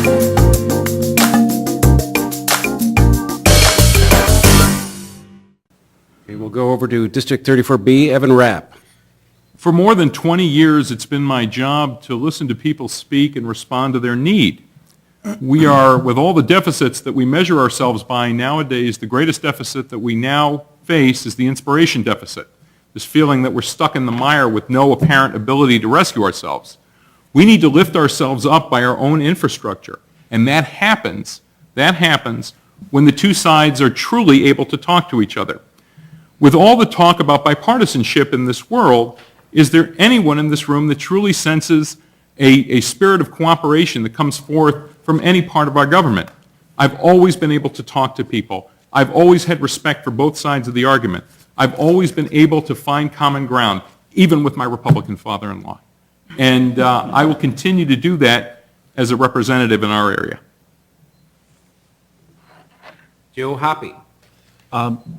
Okay, we'll go over to District 34B, Evan Rapp. For more than 20 years, it's been my job to listen to people speak and respond to their need. We are, with all the deficits that we measure ourselves by nowadays, the greatest deficit that we now face is the inspiration deficit, this feeling that we're stuck in the mire with no apparent ability to rescue ourselves. We need to lift ourselves up by our own infrastructure, and that happens when the two sides are truly able to talk to each other. With all the talk about bipartisanship in this world, is there anyone in this room that truly senses a spirit of cooperation that comes forth from any part of our government? I've always been able to talk to people. I've always had respect for both sides of the argument. I've always been able to find common ground, even with my Republican father-in-law. And I will continue to do that as a representative in our area. Joe Hoppe.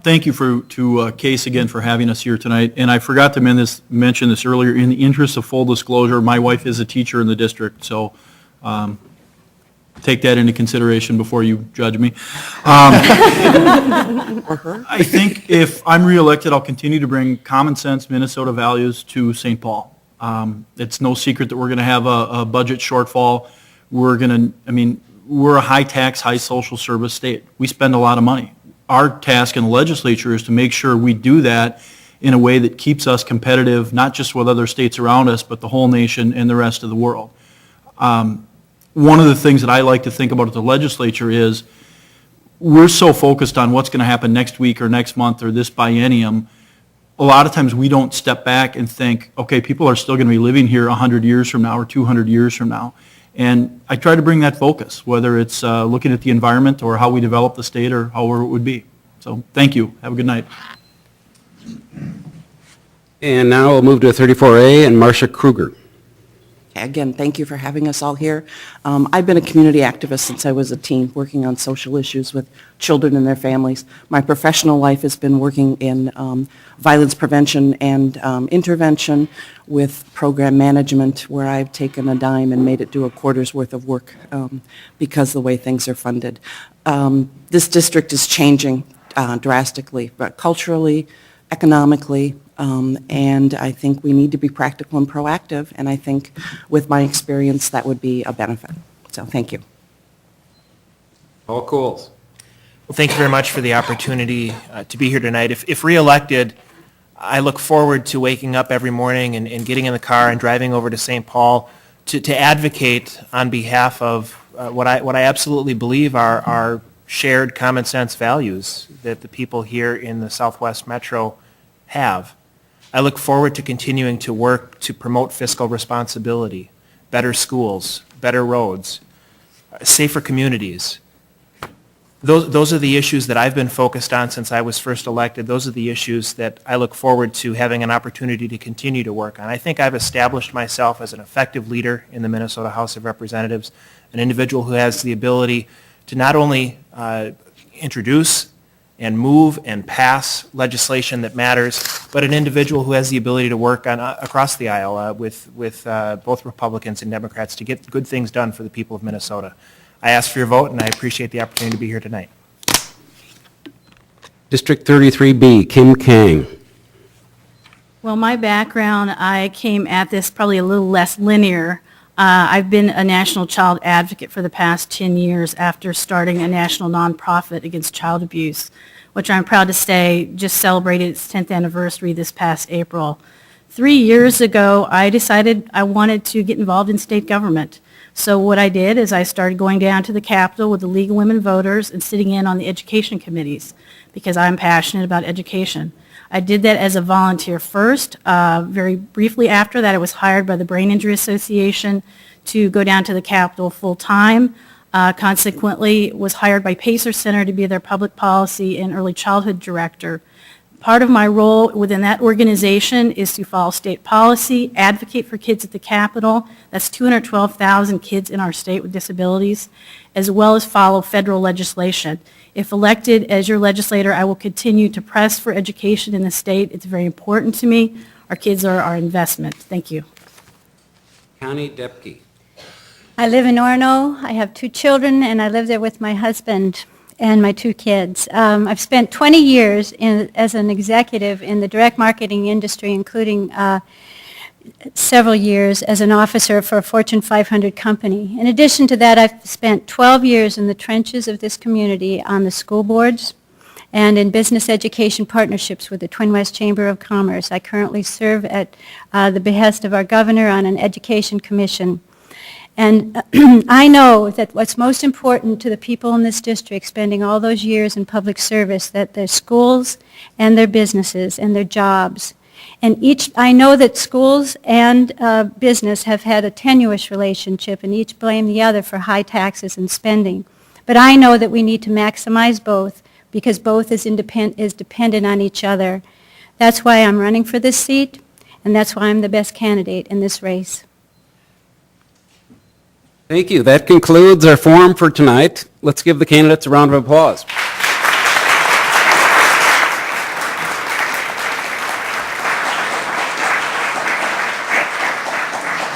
Thank you to Case again for having us here tonight. And I forgot to mention this earlier. In the interest of full disclosure, my wife is a teacher in the district, so take that into consideration before you judge me. I think if I'm reelected, I'll continue to bring common sense Minnesota values to St. Paul. It's no secret that we're going to have a budget shortfall. We're a high tax, high social service state. We spend a lot of money. Our task in the legislature is to make sure we do that in a way that keeps us competitive, not just with other states around us, but the whole nation and the rest of the world. One of the things that I like to think about at the legislature is we're so focused on what's going to happen next week or next month or this biennium. A lot of times we don't step back and think, okay, people are still going to be living here 100 years from now or 200 years from now. And I try to bring that focus, whether it's looking at the environment or how we develop the state or however it would be. So thank you. Have a good night. And now we'll move to 34A and Marcia Kruger. Again, thank you for having us all here. I've been a community activist since I was a teen, working on social issues with children and their families. My professional life has been working in violence prevention and intervention with program management, where I've taken a dime and made it do a quarter's worth of work because of the way things are funded. This district is changing drastically, but culturally, economically, and I think we need to be practical and proactive, and I think with my experience that would be a benefit. So thank you. Paul Coles. Well, thank you very much for the opportunity to be here tonight. If reelected, I look forward to waking up every morning and getting in the car and driving over to St. Paul to advocate on behalf of what I absolutely believe are shared common sense values that the people here in the Southwest Metro have. I look forward to continuing to work to promote fiscal responsibility, better schools, better roads, safer communities. Those are the issues that I've been focused on since I was first elected. Those are the issues that I look forward to having an opportunity to continue to work on. I think I've established myself as an effective leader in the Minnesota House of Representatives, an individual who has the ability to not only introduce and move and pass legislation that matters, but an individual who has the ability to work on across the aisle with both Republicans and Democrats to get good things done for the people of Minnesota. I ask for your vote, and I appreciate the opportunity to be here tonight. District 33B, Kim Kang. Well, my background, I came at this probably a little less linear. I've been a national child advocate for the past 10 years after starting a national nonprofit against child abuse, which I'm proud to say just celebrated its 10th anniversary this past April. 3 years ago, I decided I wanted to get involved in state government. So what I did is I started going down to the Capitol with the League of Women Voters and sitting in on the education committees because I'm passionate about education. I did that as a volunteer first. Very briefly after that, I was hired by the Brain Injury Association to go down to the Capitol full-time. Consequently, was hired by Pacer Center to be their public policy and early childhood director. Part of my role within that organization is to follow state policy, advocate for kids at the Capitol. That's 212,000 kids in our state with disabilities, as well as follow federal legislation. If elected as your legislator, I will continue to press for education in the state. It's very important to me. Our kids are our investment. Thank you. Connie Depke. I live in Orono. I have 2 children, and I live there with my husband and my 2 kids. I've spent 20 years as an executive in the direct marketing industry, including several years as an officer for a Fortune 500 company. In addition to that, I've spent 12 years in the trenches of this community on the school boards and in business education partnerships with the Twin West Chamber of Commerce. I currently serve at the behest of our governor on an education commission. And I know that what's most important to the people in this district spending all those years in public service, that their schools and their businesses and their jobs. And I know that schools and business have had a tenuous relationship and each blame the other for high taxes and spending. But I know that we need to maximize both because both is dependent on each other. That's why I'm running for this seat, and that's why I'm the best candidate in this race. Thank you. That concludes our forum for tonight. Let's give the candidates a round of applause.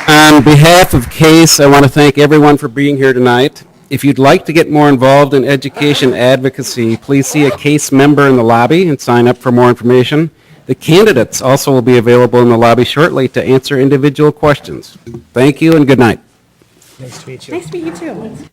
On behalf of CASE, I want to thank everyone for being here tonight. If you'd like to get more involved in education advocacy, please see a CASE member in the lobby and sign up for more information. The candidates also will be available in the lobby shortly to answer individual questions. Thank you and good night. Nice to meet you. Nice to meet you too.